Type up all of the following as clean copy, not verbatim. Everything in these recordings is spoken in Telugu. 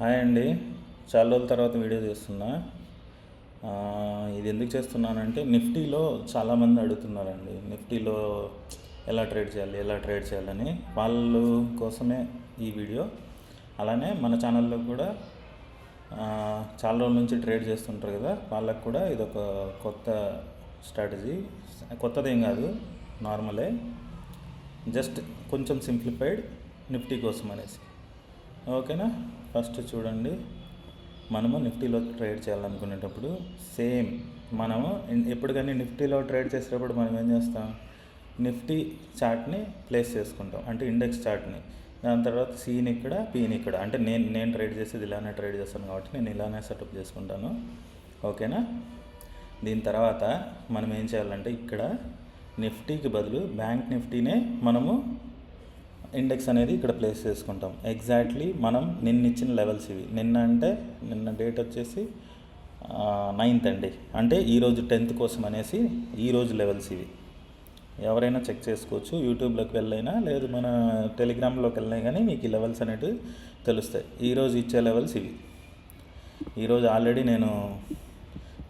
హాయ్ అండి. చాలా రోజుల తర్వాత వీడియో చేస్తున్నా. ఇది ఎందుకు చేస్తున్నానంటే నిఫ్టీలో చాలామంది అడుగుతున్నారండి. నిఫ్టీలో ఎలా ట్రేడ్ చేయాలని వాళ్ళు కోసమే ఈ వీడియో. అలానే మన ఛానల్లో కూడా చాలా రోజుల నుంచి ట్రేడ్ చేస్తుంటారు కదా, వాళ్ళకు కూడా ఇదొక కొత్త స్ట్రాటజీ. కొత్తదేం కాదు, నార్మలే, జస్ట్ కొంచెం సింప్లిఫైడ్ నిఫ్టీ కోసం అనేసి. ఓకేనా? ఫస్ట్ చూడండి, మనము నిఫ్టీలో ట్రేడ్ చేయాలనుకునేటప్పుడు సేమ్ మనము ఎప్పుడు కానీ నిఫ్టీలో ట్రేడ్ చేసేటప్పుడు మనం ఏం చేస్తాం, నిఫ్టీ చార్ట్ని ప్లేస్ చేసుకుంటాం, అంటే ఇండెక్స్ చార్ట్ని. దాని తర్వాత సీని ఇక్కడ, పీని ఇక్కడ. అంటే నేను ట్రేడ్ చేసేది ఇలానే ట్రేడ్ చేస్తాను కాబట్టి నేను ఇలానే సెటప్ చేసుకుంటాను. ఓకేనా? దీని తర్వాత మనం ఏం చేయాలంటే ఇక్కడ నిఫ్టీకి బదులు బ్యాంక్ నిఫ్టీనే మనము ఇండెక్స్ అనేది ఇక్కడ ప్లేస్ చేసుకుంటాం. ఎగ్జాక్ట్లీ మనం ఇచ్చిన లెవెల్స్ ఇవి. నిన్న డేట్ వచ్చేసి 9th అండి, అంటే ఈరోజు 10th కోసం అనేసి ఈరోజు లెవెల్స్ ఇవి. ఎవరైనా చెక్ చేసుకోవచ్చు, యూట్యూబ్లోకి వెళ్ళైనా లేదు మన టెలిగ్రామ్లోకి వెళ్ళినా కానీ మీకు ఈ లెవెల్స్ అనేవి తెలుస్తాయి. ఈరోజు ఇచ్చే లెవెల్స్ ఇవి. ఈరోజు ఆల్రెడీ నేను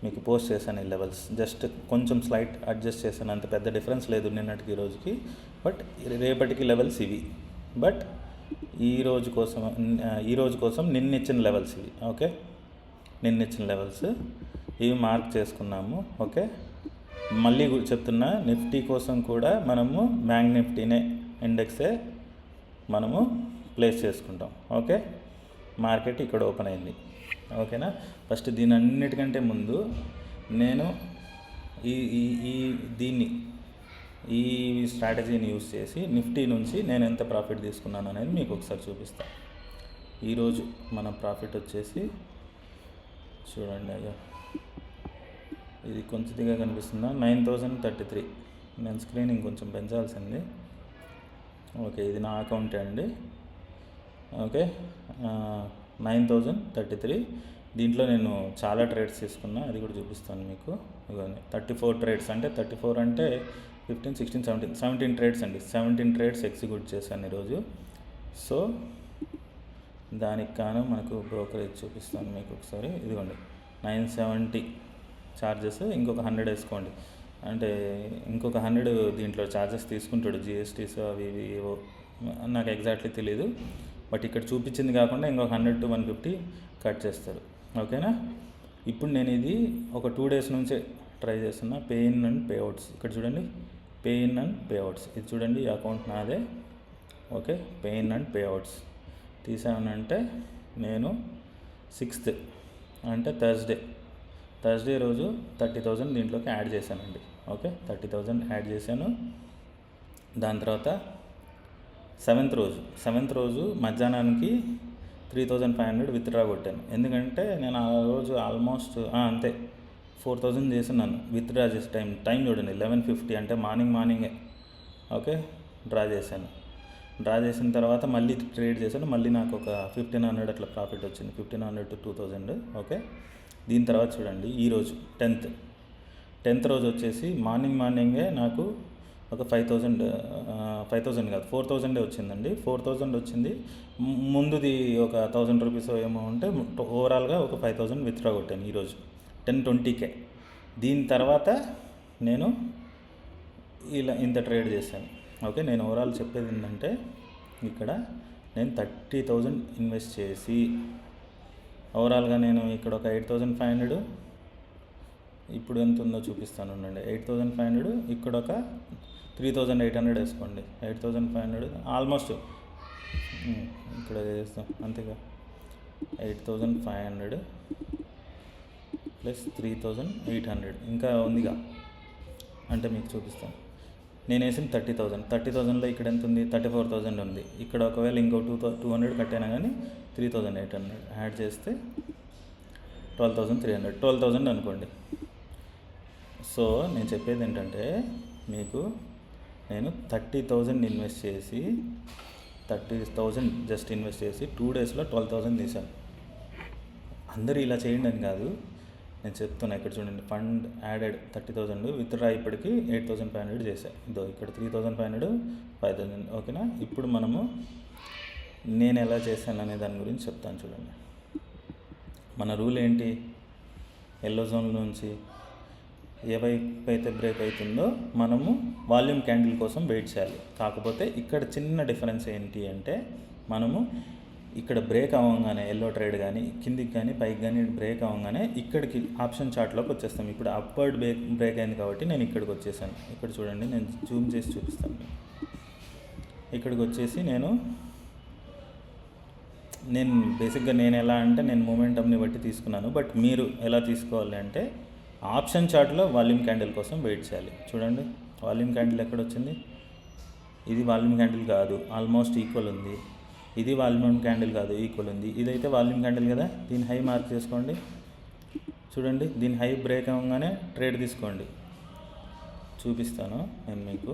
మీకు పోస్ట్ చేశాను ఈ లెవెల్స్. జస్ట్ కొంచెం స్లైట్ అడ్జస్ట్ చేశాను, అంత పెద్ద డిఫరెన్స్ లేదు నిన్నటికి ఈరోజుకి. బట్ రేపటికి లెవెల్స్ ఇవి. బట్ ఈరోజు కోసం నిన్న ఇచ్చిన లెవెల్స్ ఇవి. ఓకే, నిన్న ఇచ్చిన లెవెల్స్ ఇవి మార్క్ చేసుకున్నాము. ఓకే, మళ్ళీ చెప్తున్నా, నిఫ్టీ కోసం కూడా మనము బ్యాంక్ నిఫ్టీనే ఇండెక్సే మనము ప్లేస్ చేసుకుంటాం. ఓకే, మార్కెట్ ఇక్కడ ఓపెన్ అయింది. ఓకేనా? ఫస్ట్ దీని అన్నిటికంటే ముందు నేను ఈ స్ట్రాటజీని యూజ్ చేసి నిఫ్టీ నుంచి నేను ఎంత ప్రాఫిట్ తీసుకున్నాను అనేది మీకు ఒకసారి చూపిస్తాను. ఈరోజు మన ప్రాఫిట్ వచ్చేసి చూడండి, అయ్యా ఇది కొంచెంగా కనిపిస్తుందా, 9033. నేను స్క్రీన్ ఇంకొంచెం పెంచాల్సింది. ఓకే, ఇది నా అకౌంటే అండి. ఓకే, 9033. దీంట్లో నేను చాలా ట్రేడ్స్ తీసుకున్నా, అది కూడా చూపిస్తాను మీకు. ఇవన్నీ 34 ట్రేడ్స్. అంటే 34 అంటే 15, 16, 17 ట్రేడ్స్ అండి. 17 ట్రేడ్స్ ఎగ్జిక్యూట్ చేశాను ఈరోజు. సో దానికి కాను మనకు బ్రోకరేజ్ చూపిస్తాను మీకు ఒకసారి. ఇదిగోండి 970 ఛార్జెస్, ఇంకొక 100 వేసుకోండి. అంటే ఇంకొక 100 దీంట్లో ఛార్జెస్ తీసుకుంటాడు, జిఎస్టీస్ అవి ఇవి ఏవో, నాకు ఎగ్జాక్ట్లీ తెలియదు. బట్ ఇక్కడ చూపించింది కాకుండా ఇంకొక 100 to 150 కట్ చేస్తారు. ఓకేనా? ఇప్పుడు నేను ఇది ఒక 2 days నుంచే ట్రై చేస్తున్నా. Pay in and pay outs ఇక్కడ చూడండి, pay in and pay outs ఇది చూడండి, ఈ అకౌంట్ నాదే. Okay, pay in and pay outs తీసానంటే నేను 6th అంటే థర్స్డే రోజు 30,000 దీంట్లోకి యాడ్ చేశానండి. ఓకే, 30,000 యాడ్ చేశాను. దాని తర్వాత 7th రోజు మధ్యాహ్నానికి 3,500 విత్డ్రా కొట్టాను. ఎందుకంటే నేను ఆ రోజు ఆల్మోస్ట్ అంతే 4,000 చేస్తున్నాను విత్డ్రా చేసే టైం చూడండి, 11:50 అంటే మార్నింగే. ఓకే, డ్రా చేసిన తర్వాత మళ్ళీ ట్రేడ్ చేశాను. మళ్ళీ నాకు ఒక 1,500 అట్లా ప్రాఫిట్ వచ్చింది, 1,500 to 2,000. ఓకే, దీని తర్వాత చూడండి, ఈరోజు 10th రోజు వచ్చేసి మార్నింగే నాకు ఒక 5,000 కాదు 4,000 వచ్చిందండి. 4,000 వచ్చింది. ముందుది ఒక 1,000 రూపీస్ ఏమో ఉంటే ఓవరాల్గా ఒక 5,000 విత్డ్రా కొట్టాను ఈరోజు 10:20కే. దీని తర్వాత నేను ఇంత ట్రేడ్ చేశాను. ఓకే, నేను ఓవరాల్ చెప్పేది ఏంటంటే ఇక్కడ నేను 30,000 ఇన్వెస్ట్ చేసి ఓవరాల్గా నేను ఇక్కడ ఒక 8,500, ఇప్పుడు ఎంత ఉందో చూపిస్తాను ఉండండి. 8,500, ఇక్కడ ఒక 3,800 వేసుకోండి. 8,500 ఆల్మోస్ట్ ఇక్కడ చేస్తాం అంతేగా. 8,500 ప్లస్ 3,800 ఇంకా ఉందిగా, అంటే మీకు చూపిస్తాను. నేను వేసిన 30,000లో ఇక్కడ ఎంత ఉంది, 34,000 ఉంది. ఇక్కడ ఒకవేళ ఇంకో 200 కట్టైనా కానీ 3,800 యాడ్ చేస్తే 12,300, 12,000 అనుకోండి. సో నేను చెప్పేది ఏంటంటే మీకు, నేను 30,000 ఇన్వెస్ట్ చేసి 30,000 జస్ట్ ఇన్వెస్ట్ చేసి 2 daysలో 12,000 తీశాను. అందరూ ఇలా చేయండి అని కాదు, నేను చెప్తున్నా. ఇక్కడ చూడండి, ఫండ్ యాడెడ్ 30,000, విత్డ్రా ఇప్పటికి 8,500 చేశాను. ఇదో ఇక్కడ 3,500, 5,000. ఓకేనా? ఇప్పుడు మనము నేను ఎలా చేశాను అనే దాని గురించి చెప్తాను చూడండి. మన రూల్ ఏంటి? ఎల్లో జోన్ నుంచి ఏ వైపు అయితే బ్రేక్ అవుతుందో మనము వాల్యూమ్ క్యాండిల్ కోసం వెయిట్ చేయాలి. కాకపోతే ఇక్కడ చిన్న డిఫరెన్స్ ఏంటి అంటే, మనము ఇక్కడ బ్రేక్ అవ్వగానే ఎల్లో ట్రేడ్ కానీ కిందికి కానీ పైకి కానీ బ్రేక్ అవ్వగానే ఇక్కడికి ఆప్షన్ చార్ట్లోకి వచ్చేస్తాం. ఇప్పుడు అప్వర్డ్ బ్రేక్ అయింది కాబట్టి నేను ఇక్కడికి వచ్చేసాను. ఇక్కడ చూడండి, నేను జూమ్ చేసి చూపిస్తాను. ఇక్కడికి వచ్చేసి నేను బేసిక్గా నేను ఎలా అంటే నేను మూమెంటమ్ని బట్టి తీసుకున్నాను. బట్ మీరు ఎలా తీసుకోవాలి అంటే ఆప్షన్ చార్ట్లో వాల్యూమ్ క్యాండిల్ కోసం వెయిట్ చేయాలి. చూడండి, వాల్యూమ్ క్యాండిల్ ఎక్కడ వచ్చింది? ఇది వాల్యూమ్ క్యాండిల్ కాదు, ఆల్మోస్ట్ ఈక్వల్ ఉంది. ఇది వాల్యూమ్ క్యాండిల్ కాదు, ఈక్వల్ ఉంది. ఇదైతే వాల్యూమ్ క్యాండిల్ కదా, దీని హై మార్క్ చేసుకోండి. చూడండి, దీని హై బ్రేక్ అవ్వగానే ట్రేడ్ తీసుకోండి. చూపిస్తాను నేను మీకు.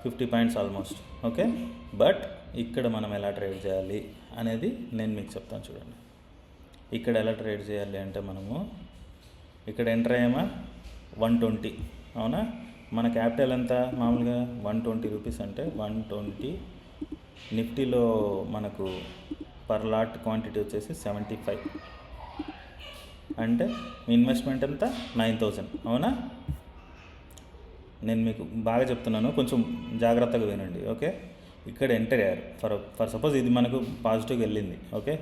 50 పాయింట్స్ ఆల్మోస్ట్. ఓకే, బట్ ఇక్కడ మనం ఎలా ట్రేడ్ చేయాలి అనేది నేను మీకు చెప్తాను. చూడండి, ఇక్కడ ఎలా ట్రేడ్ చేయాలి అంటే మనము ఇక్కడ ఎంటర్ అయ్యామా 120, అవునా? మన క్యాపిటల్ ఎంత? మామూలుగా 120 రూపీస్ అంటే 120. నిఫ్టీలో మనకు పర్ లాట్ క్వాంటిటీ వచ్చేసి 75 అంటే ఇన్వెస్ట్మెంట్ ఎంత? 9000, అవునా? నేను మీకు బాగా చెప్తున్నాను, కొంచెం జాగ్రత్తగా వినండి. ఓకే, ఇక్కడ ఎంటర్ అయ్యారు. ఫర్ సపోజ్ ఇది మనకు పాజిటివ్కి వెళ్ళింది. ఓకే,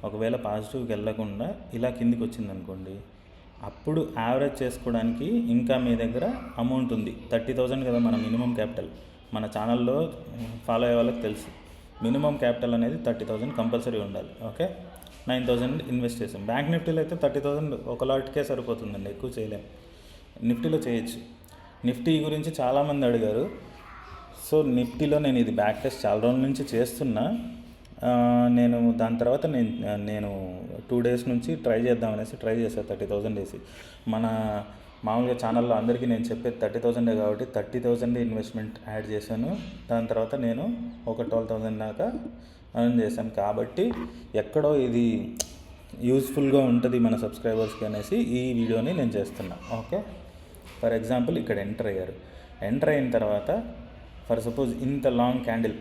ఒకవేళ పాజిటివ్కి వెళ్ళకుండా ఇలా కిందికి వచ్చింది అనుకోండి, అప్పుడు యావరేజ్ చేసుకోవడానికి ఇంకా మీ దగ్గర అమౌంట్ ఉంది. 30,000 కదా మన మినిమం క్యాపిటల్. మన ఛానల్లో ఫాలో అయ్యే వాళ్ళకి తెలుసు, మినిమం క్యాపిటల్ అనేది 30,000 కంపల్సరీ ఉండాలి. ఓకే, 9,000 ఇన్వెస్ట్ చేసాం. బ్యాంక్ నిఫ్టీలో అయితే 30,000 ఒక లాట్కే సరిపోతుందండి, ఎక్కువ చేయలేం. నిఫ్టీలో చేయొచ్చు. నిఫ్టీ గురించి చాలామంది అడిగారు. సో నిఫ్టీలో నేను ఇది బ్యాక్ టెస్ట్ చాలా రోజుల నుంచి చేస్తున్నా. నేను దాని తర్వాత నేను 2 డేస్ నుంచి ట్రై చేద్దామనేసి ట్రై చేశాను 30,000 వేసి. మన మామూలుగా ఛానల్లో అందరికీ నేను చెప్పేది 30,000 కాబట్టి 30,000 ఇన్వెస్ట్మెంట్ యాడ్ చేశాను. దాని తర్వాత నేను ఒక 12,000 దాకా అర్న్ చేశాను. కాబట్టి ఎక్కడో ఇది యూస్ఫుల్గా ఉంటుంది మన సబ్స్క్రైబర్స్కి అనేసి ఈ వీడియోని నేను చేస్తున్నా. ఓకే, ఫర్ ఎగ్జాంపుల్ ఇక్కడ ఎంటర్ అయ్యారు. ఎంటర్ అయిన తర్వాత ఫర్ సపోజ్ ఇంత లాంగ్ క్యాండిల్,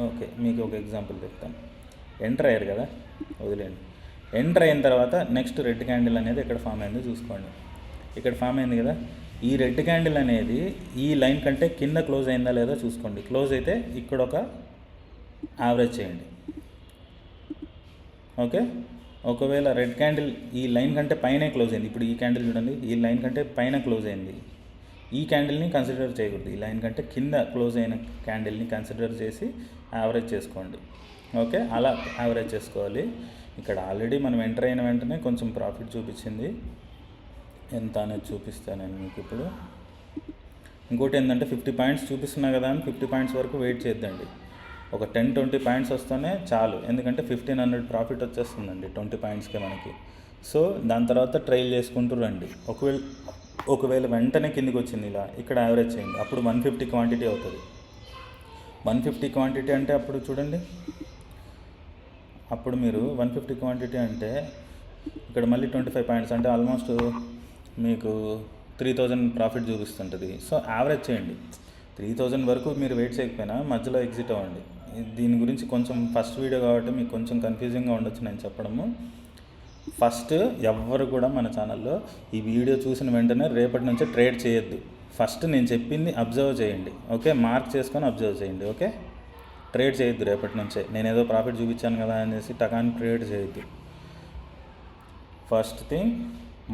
ఓకే మీకు ఒక ఎగ్జాంపుల్ చెప్తాను. ఎంటర్ అయ్యారు కదా, వదిలేండి. ఎంటర్ అయిన తర్వాత నెక్స్ట్ రెడ్ క్యాండిల్ అనేది ఎక్కడ ఫామ్ అయిందో చూసుకోండి. ఇక్కడ ఫామ్ అయింది కదా, ఈ రెడ్ క్యాండిల్ అనేది ఈ లైన్ కంటే కింద క్లోజ్ అయిందా లేదా చూసుకోండి. క్లోజ్ అయితే ఇక్కడ ఒక యావరేజ్ చేయండి. ఓకే, ఒకవేళ రెడ్ క్యాండిల్ ఈ లైన్ కంటే పైనే క్లోజ్ అయింది, ఇప్పుడు ఈ క్యాండిల్ చూడండి, ఈ లైన్ కంటే పైన క్లోజ్ అయింది, ఈ క్యాండిల్ని కన్సిడర్ చేయకూడదు. ఈ లైన్ కంటే కింద క్లోజ్ అయిన క్యాండిల్ని కన్సిడర్ చేసి యావరేజ్ చేసుకోండి. ఓకే, అలా యావరేజ్ చేసుకోవాలి. ఇక్కడ ఆల్రెడీ మనం ఎంటర్ అయిన వెంటనే కొంచెం ప్రాఫిట్ చూపించింది. ఎంత అనేది చూపిస్తాను నేను మీకు ఇప్పుడు. ఇంకోటి ఏంటంటే 50 పాయింట్స్ చూపిస్తున్నా కదా అని 50 పాయింట్స్ వరకు వెయిట్ చేద్దండి. ఒక 10-20 పాయింట్స్ వస్తేనే చాలు, ఎందుకంటే 1,500 ప్రాఫిట్ వచ్చేస్తుందండి 20 పాయింట్స్కే మనకి. సో దాని తర్వాత ట్రైల్ చేసుకుంటూ రండి. ఒకవేళ వెంటనే కిందికి వచ్చింది ఇలా, ఇక్కడ యావరేజ్ చేయండి. అప్పుడు 150 క్వాంటిటీ అవుతుంది. 150 క్వాంటిటీ అంటే అప్పుడు చూడండి, అప్పుడు మీరు 150 క్వాంటిటీ అంటే ఇక్కడ మళ్ళీ 25 పాయింట్స్ అంటే ఆల్మోస్ట్ మీకు 3,000 ప్రాఫిట్ చూపిస్తుంటుంది. సో యావరేజ్ చేయండి. 3,000 వరకు మీరు వెయిట్ చేయకపోయినా మధ్యలో ఎగ్జిట్ అవ్వండి. దీని గురించి కొంచెం ఫస్ట్ వీడియో కాబట్టి మీకు కొంచెం కన్ఫ్యూజింగ్గా ఉండొచ్చు నేను చెప్పడము. ఫస్ట్ ఎవ్వరు కూడా మన ఛానల్లో ఈ వీడియో చూసిన వెంటనే రేపటి నుంచి ట్రేడ్ చేయొద్దు. ఫస్ట్ నేను చెప్పింది అబ్జర్వ్ చేయండి. ఓకే, మార్క్ చేసుకొని అబ్జర్వ్ చేయండి. ఓకే, ట్రేడ్ చేయొద్దు రేపటి నుంచే. నేను ఏదో ప్రాఫిట్ చూపించాను కదా అనేసి టకాన్ని ట్రేడ్ చేయొద్దు. ఫస్ట్ థింగ్,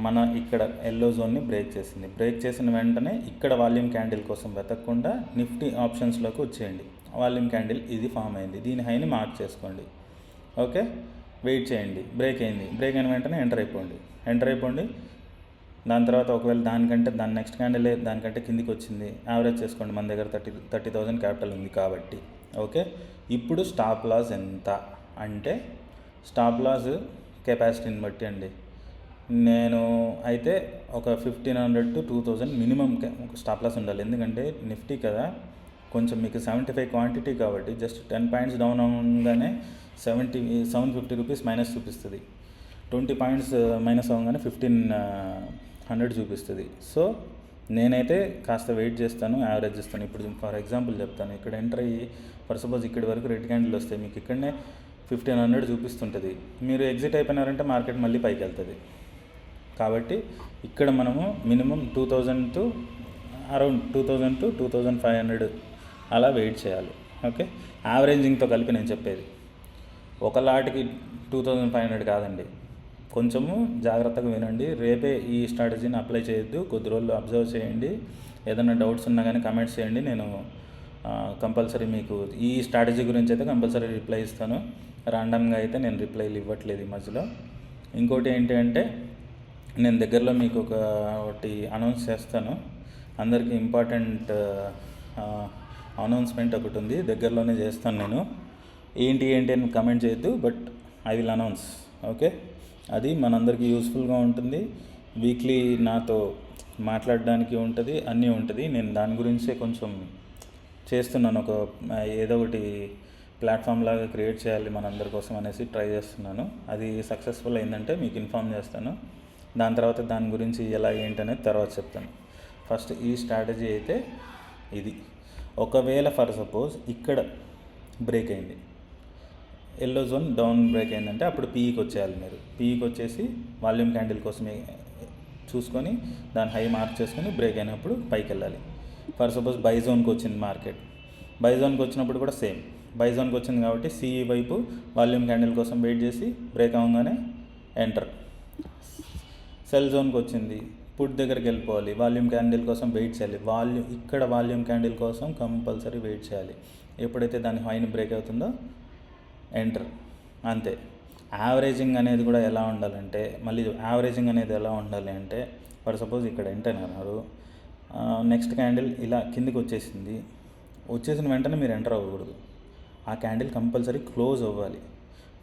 మన ఇక్కడ ఎల్లో జోన్ని బ్రేక్ చేసింది. బ్రేక్ చేసిన వెంటనే ఇక్కడ వాల్యూమ్ క్యాండిల్ కోసం వెతకకుండా నిఫ్టీ ఆప్షన్స్లోకి వచ్చేయండి. వాల్యూమ్ క్యాండిల్ ఇది ఫామ్ అయింది, దీని హైని మార్క్ చేసుకోండి. ఓకే, వెయిట్ చేయండి. బ్రేక్ అయింది, బ్రేక్ అయిన వెంటనే ఎంటర్ అయిపోండి. దాని తర్వాత ఒకవేళ దాని నెక్స్ట్ క్యాండిల్ దానికంటే కిందికి వచ్చింది, యావరేజ్ చేసుకోండి. మన దగ్గర 30,000 క్యాపిటల్ ఉంది కాబట్టి. ఓకే, ఇప్పుడు స్టాప్ లాస్ ఎంత అంటే స్టాప్ లాస్ కెపాసిటీని బట్టి అండి. నేను అయితే ఒక 1,500 to 2,000 మినిమం స్టాప్ లాస్ ఉండాలి. ఎందుకంటే నిఫ్టీ కదా, కొంచెం మీకు 75 క్వాంటిటీ కాబట్టి జస్ట్ 10 పాయింట్స్ డౌన్ అవగానే 750 రూపీస్ మైనస్ చూపిస్తుంది. 20 పాయింట్స్ మైనస్ అవగానే 1,500 చూపిస్తుంది. సో నేనైతే కాస్త వెయిట్ చేస్తాను, యావరేజ్ ఇస్తాను. ఇప్పుడు ఫర్ ఎగ్జాంపుల్ చెప్తాను, ఇక్కడ ఎంటర్ అయ్యి ఫర్ సపోజ్ ఇక్కడి వరకు రెడ్ క్యాండిల్ వస్తే మీకు ఇక్కడనే 1500 చూపిస్తుంటుంది. మీరు ఎగ్జిట్ అయిపోయినారంటే మార్కెట్ మళ్ళీ పైకి వెళ్తుంది. కాబట్టి ఇక్కడ మనము మినిమం 2000 టు అరౌండ్ 2000 టు 2500 అలా వెయిట్ చేయాలి. ఓకే, యావరేజింగ్తో కలిపి నేను చెప్పేది. ఒక లాట్కి 2500 కాదండి. కొంచెము జాగ్రత్తగా వినండి. రేపే ఈ స్ట్రాటజీని అప్లై చేయొద్దు, కొద్ది రోజులు అబ్జర్వ్ చేయండి. ఏదైనా డౌట్స్ ఉన్నా కానీ కమెంట్స్ చేయండి. నేను కంపల్సరీ మీకు ఈ స్ట్రాటజీ గురించి అయితే కంపల్సరీ రిప్లై ఇస్తాను. ర్యాండమ్గా అయితే నేను రిప్లైలు ఇవ్వట్లేదు ఈ మధ్యలో. ఇంకోటి ఏంటి అంటే, నేను దగ్గరలో మీకు ఒకటి అనౌన్స్ చేస్తాను. అందరికీ ఇంపార్టెంట్ అనౌన్స్మెంట్ ఒకటి ఉంది, దగ్గరలోనే చేస్తాను నేను. ఏంటి అని కమెంట్ చేయొద్దు, but I will announce. Okay, అది మనందరికీ యూస్ఫుల్గా ఉంటుంది. వీక్లీ నాతో మాట్లాడడానికి ఉంటుంది, అన్నీ ఉంటుంది. నేను దాని గురించే కొంచెం చేస్తున్నాను. ఏదో ఒకటి ప్లాట్ఫామ్ లాగా క్రియేట్ చేయాలి మనందరి కోసం అనేసి ట్రై చేస్తున్నాను. అది సక్సెస్ఫుల్ అయిందంటే మీకు ఇన్ఫామ్ చేస్తాను. దాని తర్వాత దాని గురించి ఎలా ఏంటనేది తర్వాత చెప్తాను. ఫస్ట్ ఈ స్ట్రాటజీ అయితే ఇది. ఒకవేళ ఫర్ సపోజ్ ఇక్కడ బ్రేక్ అయింది, ఎల్లో జోన్ డౌన్ బ్రేక్ అయిందంటే అప్పుడు పీఈకి వచ్చేయాలి. మీరు పీఈకి వచ్చేసి వాల్యూమ్ క్యాండిల్ కోసమే చూసుకొని దాని హై మార్క్ చేసుకొని బ్రేక్ అయినప్పుడు పైకి వెళ్ళాలి. ఫర్ సపోజ్ బై జోన్కి వచ్చింది మార్కెట్, బై జోన్కి వచ్చినప్పుడు కూడా సేమ్ బై జోన్కి వచ్చింది కాబట్టి సిఈ వైపు వాల్యూమ్ క్యాండిల్ కోసం వెయిట్ చేసి బ్రేక్ అవ్వగానే ఎంటర్. సెల్ జోన్కి వచ్చింది, పుట్ దగ్గరికి వెళ్ళిపోవాలి, వాల్యూమ్ క్యాండిల్ కోసం వెయిట్ చేయాలి. ఇక్కడ వాల్యూమ్ క్యాండిల్ కోసం కంపల్సరీ వెయిట్ చేయాలి. ఎప్పుడైతే దాని హైని బ్రేక్ అవుతుందో ఎంటర్. అంతే. యావరేజింగ్ అనేది కూడా ఎలా ఉండాలంటే, మళ్ళీ యావరేజింగ్ అనేది ఎలా ఉండాలి అంటే, ఫర్ సపోజ్ ఇక్కడ ఎంటర్ అన్నారు, నెక్స్ట్ క్యాండిల్ ఇలా కిందికి వచ్చేసిన వెంటనే మీరు ఎంటర్ అవ్వకూడదు. ఆ క్యాండిల్ కంపల్సరీ క్లోజ్ అవ్వాలి.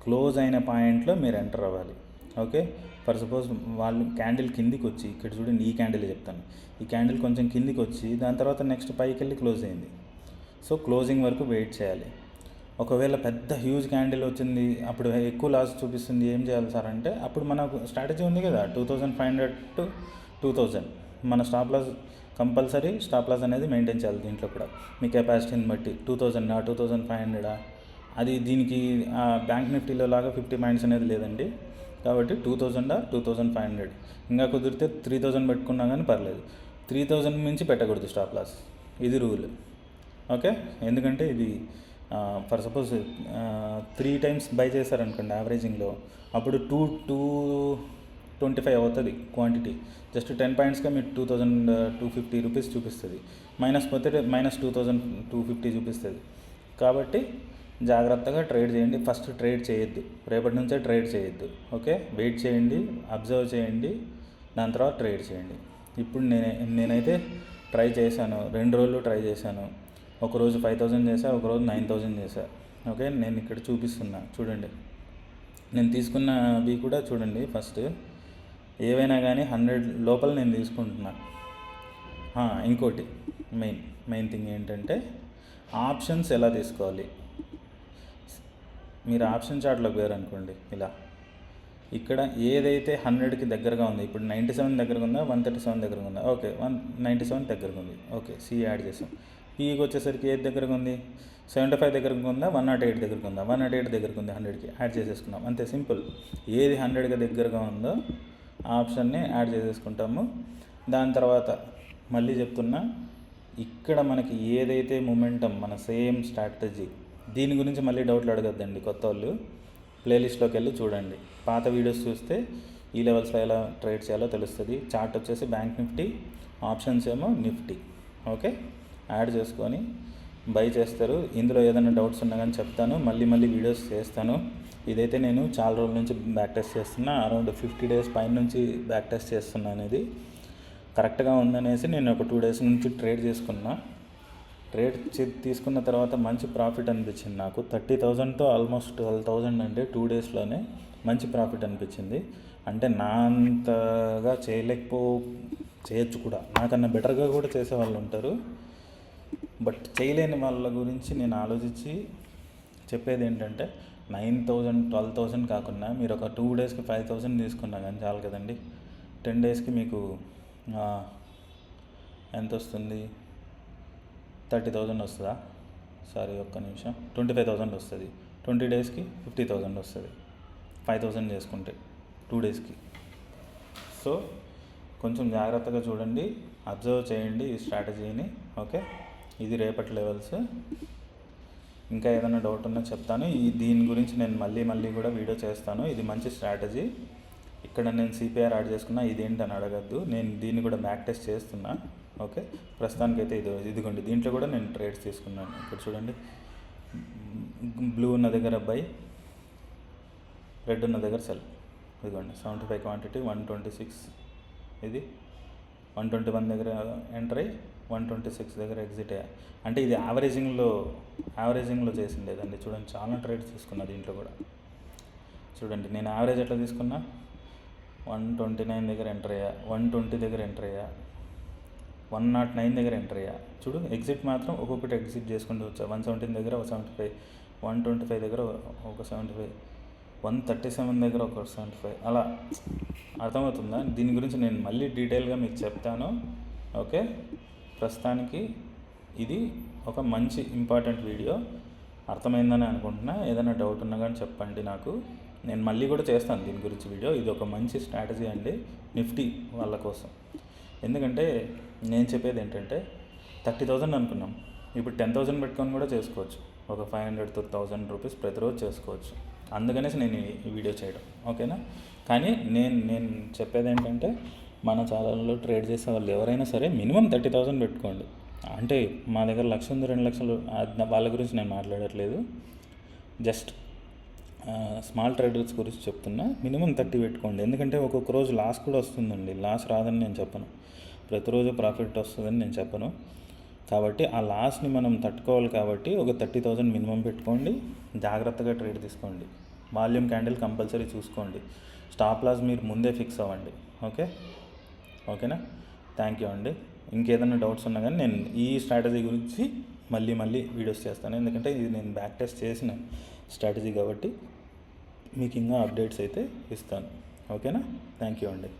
క్లోజ్ అయిన పాయింట్లో మీరు ఎంటర్ అవ్వాలి. ఓకే, ఫర్ సపోజ్ వాళ్ళు క్యాండిల్ కిందికి వచ్చి, ఇక్కడ చూడండి, ఈ క్యాండిల్ చెప్తాను, ఈ క్యాండిల్ కొంచెం కిందికి వచ్చి దాని తర్వాత నెక్స్ట్ పైకి వెళ్ళి క్లోజ్ అయింది. సో క్లోజింగ్ వరకు వెయిట్ చేయాలి. ఒకవేళ పెద్ద హ్యూజ్ క్యాండిల్ వచ్చింది, అప్పుడు ఎక్కువ లాస్ చూపిస్తుంది, ఏం చేయాలి సార్ అంటే, అప్పుడు మనకు స్ట్రాటజీ ఉంది కదా 2500 టు 2000. మన stop loss compulsory stop loss అనేది మెయింటైన్ చేయాలి. దీంట్లో కూడా మీ కెపాసిటీని బట్టి 2000 2500 అది దీనికి బ్యాంక్ నిఫ్టీలో లాగా 50 పాయింట్స్ అనేది లేదండి. కాబట్టి 2000 2500, ఇంకా కుదిరితే 3000 పెట్టుకున్నా కానీ పర్లేదు. 3000 మించి పెట్టకూడదు స్టాప్ లాస్, ఇది రూల్. ఓకే, ఎందుకంటే ఇది ఫర్ సపోజ్ 3 టైమ్స్ బై చేశారనుకోండి యావరేజింగ్లో, అప్పుడు 225 అవుతుంది క్వాంటిటీ. జస్ట్ 10 పాయింట్స్గా మీరు 2250 రూపీస్ చూపిస్తుంది. మైనస్ పోతే -2250 చూపిస్తుంది. కాబట్టి జాగ్రత్తగా ట్రేడ్ చేయండి. ఫస్ట్ ట్రేడ్ చేయొద్దు, రేపటి నుంచే ట్రేడ్ చేయొద్దు. ఓకే, వెయిట్ చేయండి, అబ్జర్వ్ చేయండి, దాని తర్వాత ట్రేడ్ చేయండి. ఇప్పుడు నేనైతే ట్రై చేశాను, 2 రోజులు ట్రై చేశాను. ఒకరోజు 5000 చేశా, ఒకరోజు 9000 చేశా. ఓకే, నేను ఇక్కడ చూపిస్తున్నా చూడండి. నేను తీసుకున్నవి కూడా చూడండి. ఫస్ట్ ఏవైనా కానీ 100 లోపల నేను తీసుకుంటున్నా. ఇంకోటి మెయిన్ థింగ్ ఏంటంటే, ఆప్షన్స్ ఎలా తీసుకోవాలి. మీరు ఆప్షన్ చార్ట్లోకి వేరనుకోండి, ఇలా ఇక్కడ ఏదైతే 100కి దగ్గరగా ఉంది, ఇప్పుడు 97 దగ్గరగా ఉందా, 137 దగ్గరగా ఉందా, ఓకే 197 దగ్గరగా ఉంది. ఓకే, సి యాడ్ చేసాం. పీకి వచ్చేసరికి ఏది దగ్గరగా ఉంది, 75 దగ్గరగా ఉందా, 108 దగ్గరగా ఉందా, 108 దగ్గరగా ఉంది, 100కి యాడ్ చేసేసుకున్నాం. అంతే, సింపుల్. ఏది 100కి దగ్గరగా ఉందో ఆ ఆప్షన్ని యాడ్ చేసేసుకుంటాము. దాని తర్వాత మళ్ళీ చెప్తున్నా, ఇక్కడ మనకి ఏదైతే మొమెంటం, మన సేమ్ స్ట్రాటజీ, దీని గురించి మళ్ళీ డౌట్లు అడగద్దండి. కొత్త వాళ్ళు ప్లేలిస్ట్లోకి వెళ్ళి చూడండి, పాత వీడియోస్ చూస్తే ఈ లెవెల్స్లో ఎలా ట్రేడ్ చేయాలో తెలుస్తుంది. చార్ట్ వచ్చేసి బ్యాంక్ నిఫ్టీ, ఆప్షన్స్ ఏమో నిఫ్టీ. ఓకే, యాడ్ చేసుకొని బై చేస్తారు. ఇందులో ఏదైనా డౌట్స్ ఉన్నా కానీ చెప్తాను, మళ్ళీ వీడియోస్ చేస్తాను. ఇదైతే నేను చాలా రోజుల నుంచి బ్యాక్ టెస్ట్ చేస్తున్నా, అరౌండ్ 50 డేస్ పైన నుంచి బ్యాక్ టెస్ట్ చేస్తున్నాను. ఇది కరెక్ట్గా ఉందనేసి నేను ఒక 2 డేస్ నుంచి ట్రేడ్ చేసుకున్నా. ట్రేడ్ తీసుకున్న తర్వాత మంచి ప్రాఫిట్ అనిపించింది నాకు. 30,000తో ఆల్మోస్ట్ 12,000 అంటే 2 డేస్లోనే మంచి ప్రాఫిట్ అనిపించింది. అంటే నా అంతగా చేయొచ్చు కూడా, నాకన్నా బెటర్గా కూడా చేసే వాళ్ళు ఉంటారు. బట్ చేయలేని వాళ్ళ గురించి నేను ఆలోచించి చెప్పేది ఏంటంటే, 9,000 12,000 కాకుండా మీరు ఒక 2 డేస్కి 5,000 తీసుకున్నా కానీ చాలు కదండి. 10 డేస్కి మీకు ఎంత వస్తుంది? 30,000 వస్తుందా? సారీ, ఒక్క నిమిషం. 25,000 వస్తుంది. 20 డేస్కి 50,000 వస్తుంది. 5,000 చేసుకుంటే 2 డేస్కి. సో కొంచెం జాగ్రత్తగా చూడండి, అబ్జర్వ్ చేయండి ఈ స్ట్రాటజీని. ఓకే, ఇది రేపటి లెవెల్స్. ఇంకా ఏదైనా డౌట్ ఉన్నా చెప్తాను. దీని గురించి నేను మళ్ళీ కూడా వీడియో చేస్తాను. ఇది మంచి స్ట్రాటజీ. ఇక్కడ నేను సిపిఆర్ యాడ్ చేసుకున్నా, ఇదేంటని అడగద్దు. నేను దీన్ని కూడా బ్యాక్ టెస్ట్ చేస్తున్నా. ఓకే, ప్రస్తుతానికైతే ఇదిగోండి, దీంట్లో కూడా నేను ట్రేడ్స్ తీసుకున్నాను. ఇక్కడ చూడండి, బ్లూ ఉన్న దగ్గర బై, రెడ్ ఉన్న దగ్గర సెల్. ఇదిగోండి 75 క్వాంటిటీ, 126. ఇది 121 దగ్గర ఎంటర్ అయ్యి 126 దగ్గర ఎగ్జిట్ అయ్యా. అంటే ఇది యావరేజింగ్లో చేసింది లేదండి. చూడండి, చాలా ట్రేడ్స్ తీసుకున్నా దీంట్లో కూడా. చూడండి, నేను యావరేజ్ ఎట్లా తీసుకున్నా, 129 దగ్గర ఎంటర్ అయ్యా, 120 దగ్గర ఎంటర్ అయ్యా, 109 దగ్గర ఎంటర్ అయ్యా. చూడు, ఎగ్జిట్ మాత్రం ఒక్కొక్కటి ఎగ్జిట్ చేసుకుంటూ వచ్చా. 117 దగ్గర ఒక 75, 125 దగ్గర ఒక 75, 137 దగ్గర ఒక 75. అలా అర్థమవుతుందా? దీని గురించి నేను మళ్ళీ డీటెయిల్గా మీకు చెప్తాను. ఓకే, ప్రస్తుతానికి ఇది ఒక మంచి ఇంపార్టెంట్ వీడియో. అర్థమైందని అనుకుంటున్నా. ఏదైనా డౌట్ ఉన్నా కానీ చెప్పండి నాకు. నేను మళ్ళీ కూడా చేస్తాను దీని గురించి వీడియో. ఇది ఒక మంచి స్ట్రాటజీ అండి నిఫ్టీ వాళ్ళ కోసం. ఎందుకంటే నేను చెప్పేది ఏంటంటే 30,000 అనుకున్నాం, ఇప్పుడు 10,000 పెట్టుకొని కూడా చేసుకోవచ్చు. ఒక 500 to 1,000 రూపీస్ ప్రతిరోజు చేసుకోవచ్చు. అందుకనేసి నేను ఈ వీడియో చేయడం. ఓకేనా? కానీ నేను చెప్పేది ఏంటంటే, మన ఛానల్లో ట్రేడ్ చేసే వాళ్ళు ఎవరైనా సరే మినిమం 30,000 పెట్టుకోండి. అంటే మా దగ్గర 1,00,000 ఉంది, 2,00,000 వాళ్ళ గురించి నేను మాట్లాడట్లేదు. జస్ట్ స్మాల్ ట్రేడర్స్ గురించి చెప్తున్నా. మినిమం 30 పెట్టుకోండి. ఎందుకంటే ఒక్కొక్క రోజు లాస్ కూడా వస్తుందండి. లాస్ రాదని నేను చెప్పను, ప్రతిరోజు ప్రాఫిట్ వస్తుందని నేను చెప్పను. కాబట్టి ఆ లాస్ని మనం తట్టుకోవాలి. కాబట్టి ఒక 30,000 మినిమం పెట్టుకోండి. జాగ్రత్తగా ట్రేడ్ తీసుకోండి. వాల్యూమ్ క్యాండిల్ కంపల్సరీ చూసుకోండి. స్టాప్ లాస్ మీరు ముందే ఫిక్స్ అవ్వండి. ఓకేనా? థ్యాంక్ యూ అండి. ఇంకేదైనా డౌట్స్ ఉన్నా కానీ నేను ఈ స్ట్రాటజీ గురించి మళ్ళీ వీడియోస్ చేస్తాను. ఎందుకంటే ఇది నేను బ్యాక్ టెస్ట్ చేసిన స్ట్రాటజీ కాబట్టి మీకు ఇంకా అప్డేట్స్ అయితే ఇస్తాను. ఓకేనా? థ్యాంక్ యూ అండి.